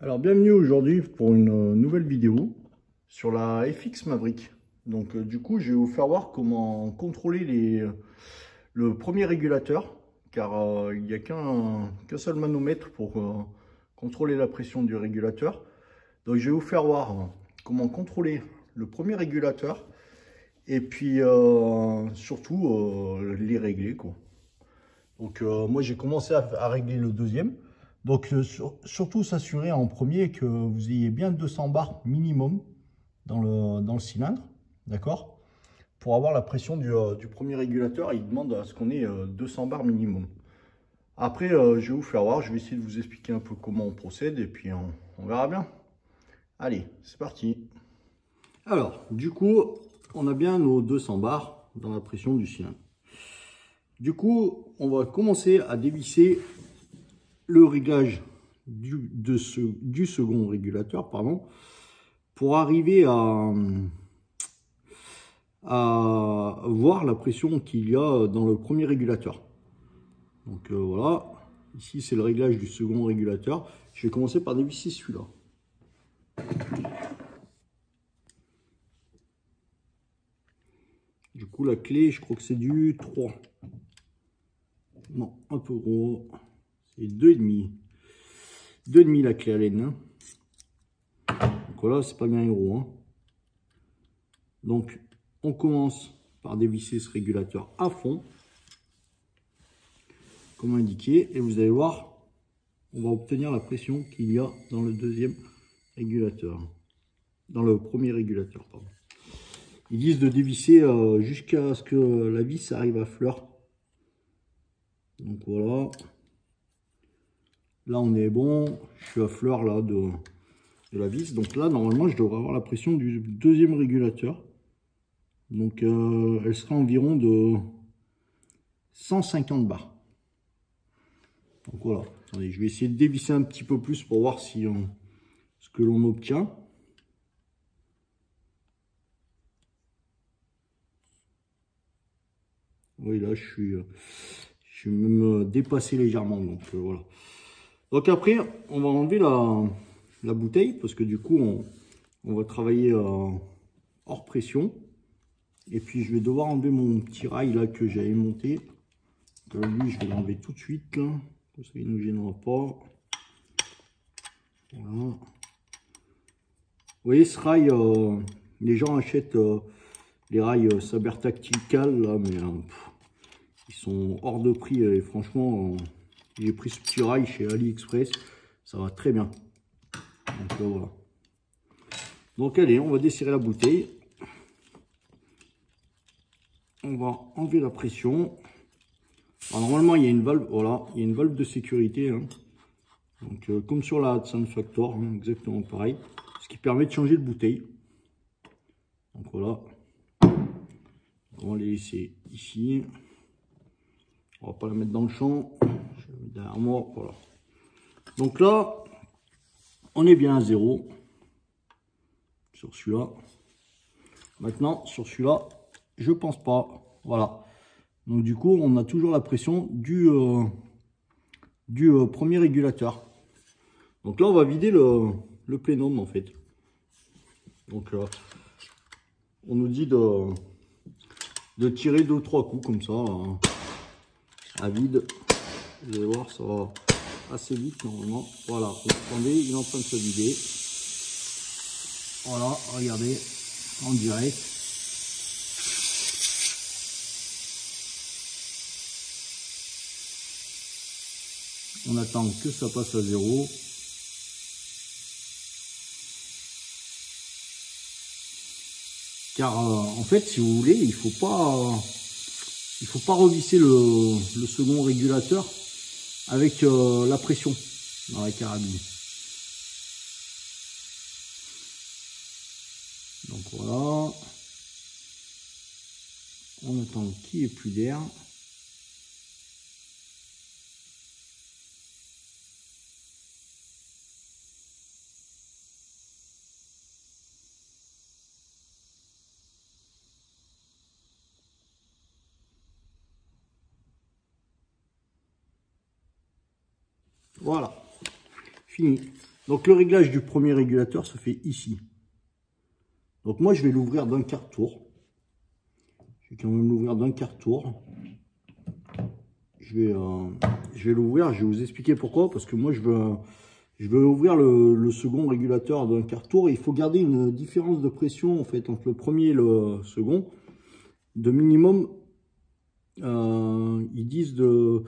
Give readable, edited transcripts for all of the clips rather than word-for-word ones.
Alors bienvenue aujourd'hui pour une nouvelle vidéo sur la FX Maverick. Donc du coup je vais vous faire voir comment contrôler le premier régulateur, car il n'y a qu'un seul manomètre pour contrôler la pression du régulateur. Donc je vais vous faire voir comment contrôler le premier régulateur et puis surtout les régler quoi. Donc moi j'ai commencé à régler le deuxième. Donc surtout s'assurer en premier que vous ayez bien 200 bars minimum dans le cylindre, d'accord? Pour avoir la pression du premier régulateur, il demande à ce qu'on ait 200 bars minimum. Après, je vais vous faire voir, je vais essayer de vous expliquer un peu comment on procède et puis on verra bien. Allez, c'est parti. Alors, du coup, on a bien nos 200 bars dans la pression du cylindre. Du coup, on va commencer à dévisser le réglage du second régulateur, pardon, pour arriver à voir la pression qu'il y a dans le premier régulateur. Donc voilà, ici c'est le réglage du second régulateur. Je vais commencer par dévisser celui-là. Du coup la clé, je crois que c'est du 3. Non, un peu gros. C'est 2,5. 2,5 la clé Allen. Hein. Donc voilà, c'est pas bien gros. Hein. Donc on commence par dévisser ce régulateur à fond, comme indiqué, et vous allez voir, on va obtenir la pression qu'il y a dans le deuxième régulateur, dans le premier régulateur, pardon. Ils disent de dévisser jusqu'à ce que la vis arrive à fleur. Donc voilà, là on est bon, je suis à fleur là de la vis, donc là normalement je devrais avoir la pression du deuxième régulateur. Donc elle sera environ de 150 bars. Donc voilà, attendez, je vais essayer de dévisser un petit peu plus pour voir si ce que l'on obtient. Oui, là je suis même dépassé légèrement, donc voilà. Donc après, on va enlever la bouteille parce que du coup, on va travailler hors pression. Et puis je vais devoir enlever mon petit rail là que j'avais monté. Lui, je vais l'enlever tout de suite là. Comme ça, il ne nous gênera pas. Voilà. Vous voyez ce rail, les gens achètent les rails Saber Tactical là, mais ils sont hors de prix et franchement, j'ai pris ce petit rail chez AliExpress, ça va très bien. Donc voilà. Donc allez, on va desserrer la bouteille. On va enlever la pression. Alors, normalement, il y a une valve, voilà, il y a une valve de sécurité. Hein. Donc comme sur la Hudson Factor, hein, exactement pareil. Ce qui permet de changer de bouteille. Donc voilà. On va les laisser ici. On va pas la mettre dans le champ. Je vais la mettre derrière moi. Voilà. Donc là, on est bien à 0 sur celui-là. Maintenant, sur celui-là, je pense pas. Voilà. Donc du coup, on a toujours la pression du premier régulateur. Donc là, on va vider le plénum en fait. Donc on nous dit de tirer 2 ou 3 coups comme ça à vide. Vous allez voir, ça va assez vite normalement. Voilà, vous entendez, il est en train de se vider. Voilà, regardez, en direct. On attend que ça passe à 0. Car en fait, si vous voulez, il faut pas revisser le second régulateur avec la pression dans la carabine. Donc voilà. On attend qu'il n'y ait plus d'air. Voilà, fini. Donc le réglage du premier régulateur se fait ici. Donc moi je vais l'ouvrir d'un quart tour. Je vais quand même l'ouvrir d'un quart tour. Je vais l'ouvrir, je vais vous expliquer pourquoi. Parce que moi je veux ouvrir le second régulateur d'un quart tour. Et il faut garder une différence de pression en fait entre le premier et le second de minimum, ils disent de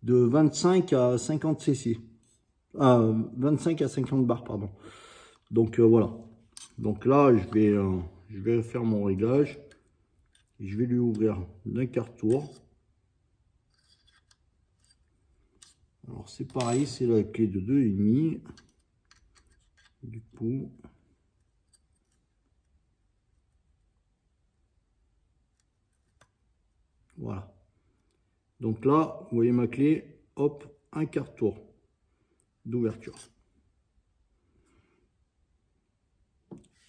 25 à 50 cc. 25 à 50 bars, pardon. Donc voilà. Donc là, je vais faire mon réglage. Et je vais lui ouvrir d'un quart tour. Alors c'est pareil, c'est la clé de 2,5. Du coup, voilà. Donc là, vous voyez ma clé, hop, un quart tour d'ouverture.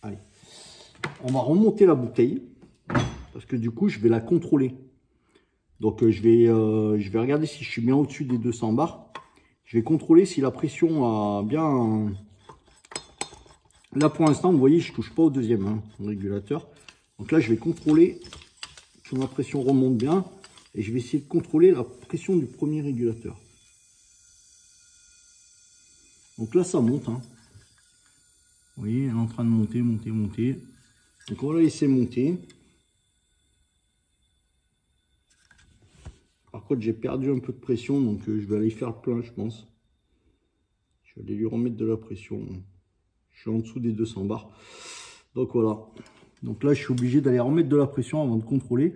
Allez, on va remonter la bouteille parce que du coup, je vais la contrôler. Donc je vais regarder si je suis bien au-dessus des 200 bars. Je vais contrôler si la pression a bien... Là pour l'instant, vous voyez, je touche pas au deuxième régulateur. Donc là, je vais contrôler que ma pression remonte bien. Et je vais essayer de contrôler la pression du premier régulateur. Donc là, ça monte. Vous voyez, elle est en train de monter, monter, monter. Donc on va la laisser monter. Par contre, j'ai perdu un peu de pression, donc je vais aller faire le plein, je pense. Je vais aller lui remettre de la pression. Je suis en dessous des 200 bars. Donc voilà. Donc là, je suis obligé d'aller remettre de la pression avant de contrôler.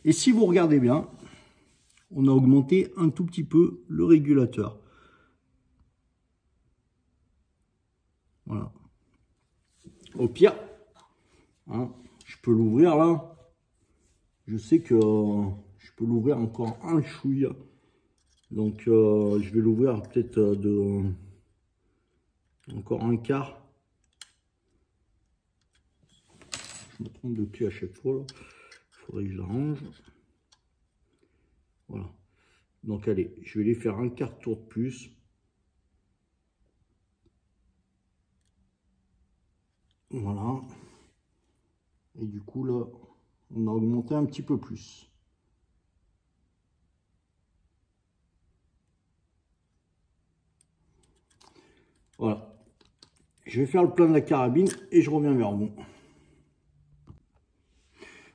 Et si vous regardez bien, on a augmenté un tout petit peu le régulateur. Voilà. Au pire, je peux l'ouvrir là. Je sais que je peux l'ouvrir encore un chouïa. Donc je vais l'ouvrir peut-être de encore un quart. Je me trompe de clé à chaque fois là. Il faudrait que je l'arrange. Voilà. Donc allez, je vais les faire un quart tour de plus. Voilà. Et du coup là, on a augmenté un petit peu plus. Voilà. Je vais faire le plein de la carabine et je reviens vers vous.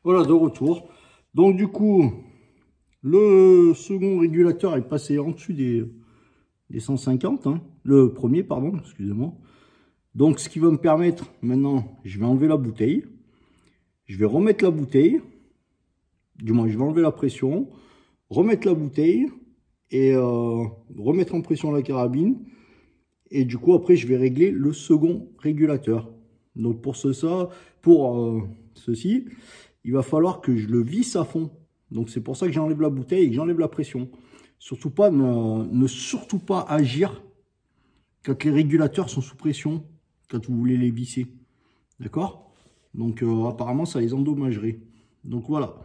Voilà, de retour. Donc du coup, le second régulateur est passé en dessus des 150. Le premier, pardon, excusez-moi. Donc ce qui va me permettre, maintenant, je vais enlever la bouteille. Je vais remettre la bouteille. Du moins, je vais enlever la pression. Remettre la bouteille. Et remettre en pression la carabine. Et du coup, après, je vais régler le second régulateur. Donc pour ceci, il va falloir que je le visse à fond. Donc c'est pour ça que j'enlève la bouteille et que j'enlève la pression. Surtout pas, ne surtout pas agir quand les régulateurs sont sous pression, quand vous voulez les visser. D'accord? Donc apparemment, ça les endommagerait. Donc voilà.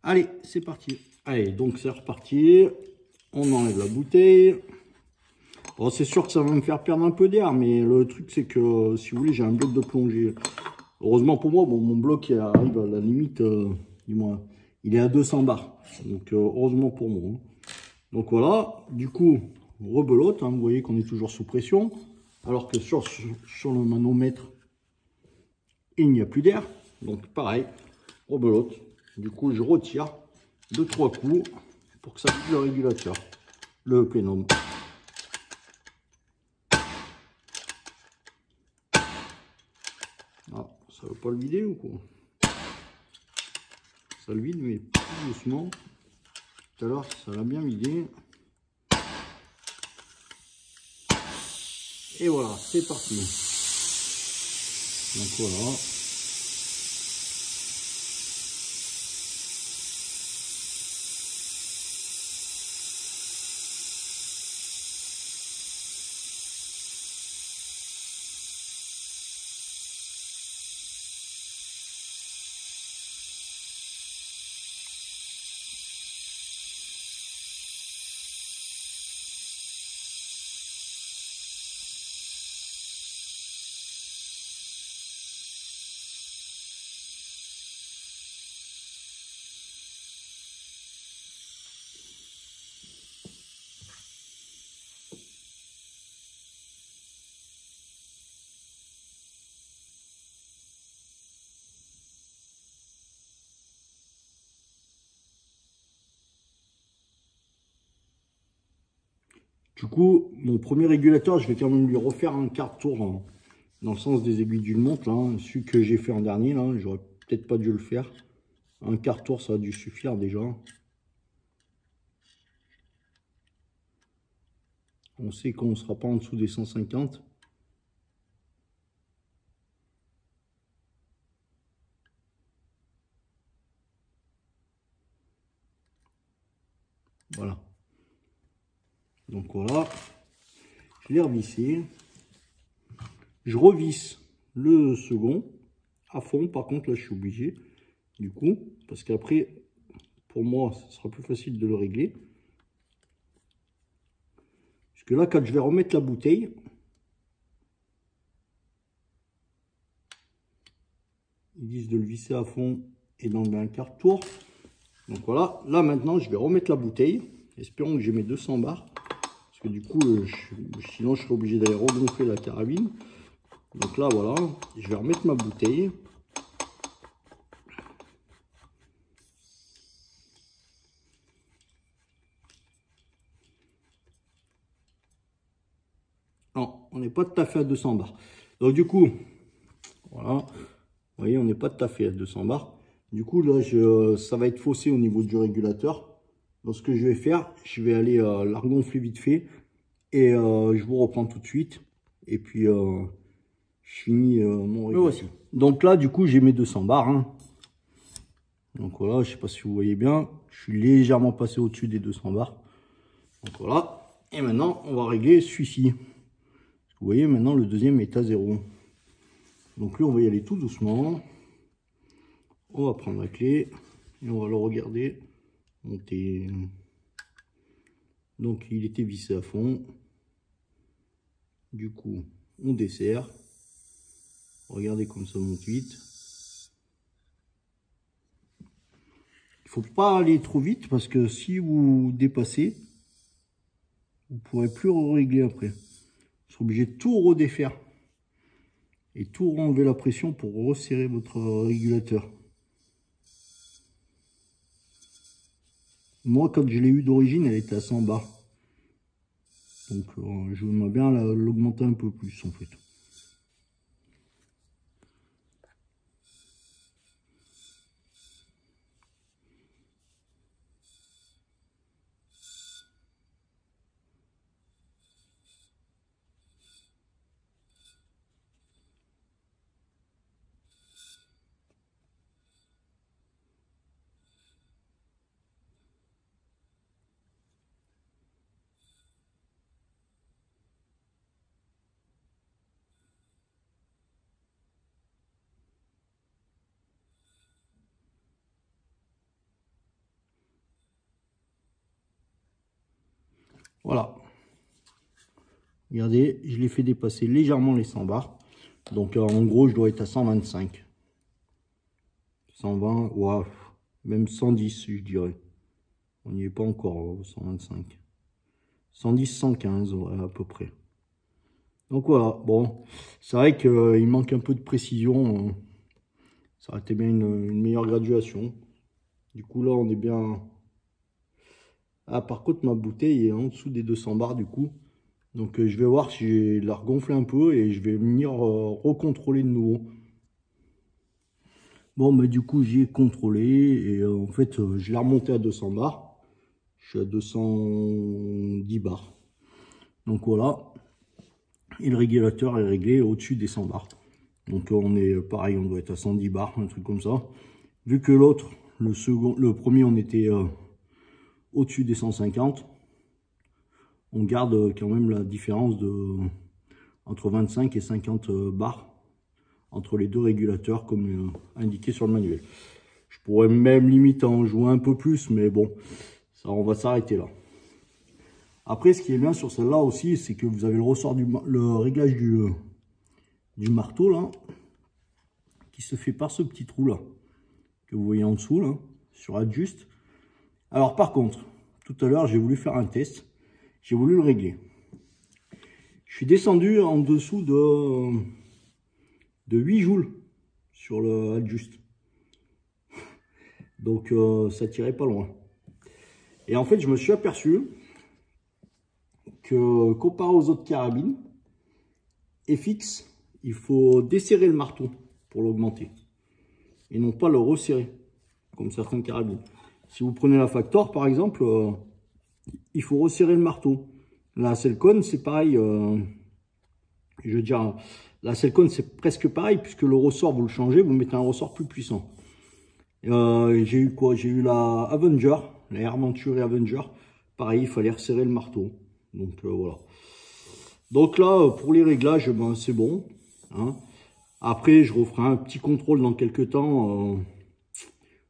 Allez, c'est parti. Allez, donc c'est reparti. On enlève la bouteille. Bon, c'est sûr que ça va me faire perdre un peu d'air, mais le truc c'est que si vous voulez, j'ai un bloc de plongée. Heureusement pour moi, bon, mon bloc il arrive à la limite, dis-moi, il est à 200 bars. Donc heureusement pour moi. Donc voilà, du coup, rebelote, vous voyez qu'on est toujours sous pression. Alors que sur le manomètre, il n'y a plus d'air. Donc pareil, rebelote. Du coup, je retire 2-3 coups pour que ça vide le régulateur, le plénum. Ah, ça ne veut pas le vider ou quoi? Ça le vide, mais plus doucement. Tout à l'heure, ça l'a bien vidé. Et voilà, c'est parti. Donc voilà. Du coup, mon premier régulateur, je vais quand même lui refaire un quart de tour dans le sens des aiguilles d'une montre. Là. Celui que j'ai fait en dernier, là, j'aurais peut-être pas dû le faire. Un quart de tour, ça a dû suffire déjà. On sait qu'on ne sera pas en dessous des 150. Voilà. Donc voilà. Je l'ai revissé. Je revisse le second à fond. Par contre, là, je suis obligé. Du coup, parce qu'après, pour moi, ce sera plus facile de le régler. Parce que là, quand je vais remettre la bouteille, ils disent de le visser à fond et d'enlever un quart de tour. Donc voilà, là maintenant, je vais remettre la bouteille. Espérons que j'ai mes 200 bars. Parce que du coup, sinon, je serai obligé d'aller regonfler la carabine. Donc là, voilà, je vais remettre ma bouteille. Non, on n'est pas tout à fait à 200 bars. Donc du coup, voilà, vous voyez, on n'est pas tout à fait à 200 bars. Du coup, là, ça va être faussé au niveau du régulateur. Donc ce que je vais faire, je vais aller la regonfler vite fait. Et je vous reprends tout de suite. Et puis, je finis mon régulateur. Donc là, du coup, j'ai mes 200 bars. Hein. Donc voilà, je ne sais pas si vous voyez bien. Je suis légèrement passé au-dessus des 200 bars. Donc voilà. Et maintenant, on va régler celui-ci. Vous voyez, maintenant, le deuxième est à 0. Donc lui, on va y aller tout doucement. On va prendre la clé. Et on va le regarder monter. Donc, il était vissé à fond. Du coup, on desserre. Regardez comme ça monte vite. Il ne faut pas aller trop vite parce que si vous dépassez, vous ne pourrez plus régler après. Vous serez obligé de tout redéfaire et tout enlever la pression pour resserrer votre régulateur. Moi, quand je l'ai eu d'origine, elle était à 100 bars. Donc, je voudrais bien l'augmenter un peu plus en fait. Voilà. Regardez, je l'ai fait dépasser légèrement les 100 bars. Donc en gros, je dois être à 125. 120, ouais, même 110, je dirais. On n'y est pas encore, 125. 110, 115, ouais, à peu près. Donc voilà, bon, c'est vrai qu'il manque un peu de précision. Ça aurait été bien une meilleure graduation. Du coup, là, on est bien... Ah, par contre, ma bouteille est en dessous des 200 bars, du coup. Donc, je vais voir si je la regonfler un peu et je vais venir recontrôler de nouveau. Bon, mais du coup, j'ai contrôlé et en fait, je l'ai remonté à 200 bars. Je suis à 210 bars. Donc, voilà. Et le régulateur est réglé au-dessus des 100 bars. Donc, on est pareil, on doit être à 110 bars, un truc comme ça. Vu que l'autre, le premier, on était au-dessus des 150. On garde quand même la différence entre 25 et 50 bars entre les deux régulateurs comme indiqué sur le manuel. Je pourrais même limite en jouer un peu plus, mais bon, ça, on va s'arrêter là. Après, ce qui est bien sur celle-là aussi, c'est que vous avez le ressort le réglage du marteau là, qui se fait par ce petit trou là, que vous voyez en dessous là, sur Adjust. Alors par contre, tout à l'heure, j'ai voulu faire un test, j'ai voulu le régler. Je suis descendu en dessous de 8 joules sur le Adjust. Donc ça tirait pas loin. Et en fait, je me suis aperçu que comparé aux autres carabines FX, il faut desserrer le marteau pour l'augmenter et non pas le resserrer comme certaines carabines. Si vous prenez la Factor par exemple, il faut resserrer le marteau. La Selcon c'est pareil, je veux dire la Selcon c'est presque pareil puisque le ressort vous le changez, vous mettez un ressort plus puissant. J'ai eu quoi? J'ai eu la Avenger, la Air Venturi Avenger. Pareil, il fallait resserrer le marteau. Donc voilà. Donc là, pour les réglages, ben, c'est bon. Hein. Après, je referai un petit contrôle dans quelques temps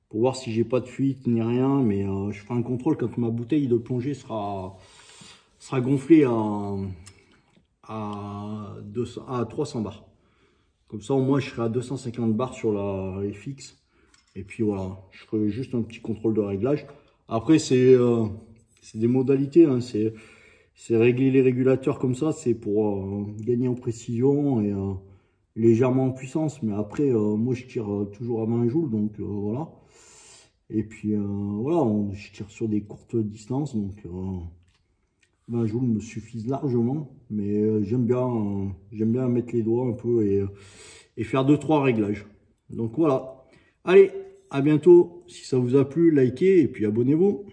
pour voir si j'ai pas de fuite ni rien. Mais je ferai un contrôle quand ma bouteille de plongée sera gonflée à 300 bars. Comme ça, au moins, je serai à 250 bars sur la FX. Et puis voilà, je ferai juste un petit contrôle de réglage. Après, c'est des modalités. Hein, c'est régler les régulateurs comme ça, c'est pour gagner en précision et légèrement en puissance. Mais après, moi, je tire toujours à 20 joules, donc voilà. Et puis voilà, je tire sur des courtes distances, donc 20 joules me suffisent largement. Mais j'aime bien mettre les doigts un peu et faire 2-3 réglages. Donc voilà. Allez, à bientôt. Si ça vous a plu, likez et puis abonnez-vous.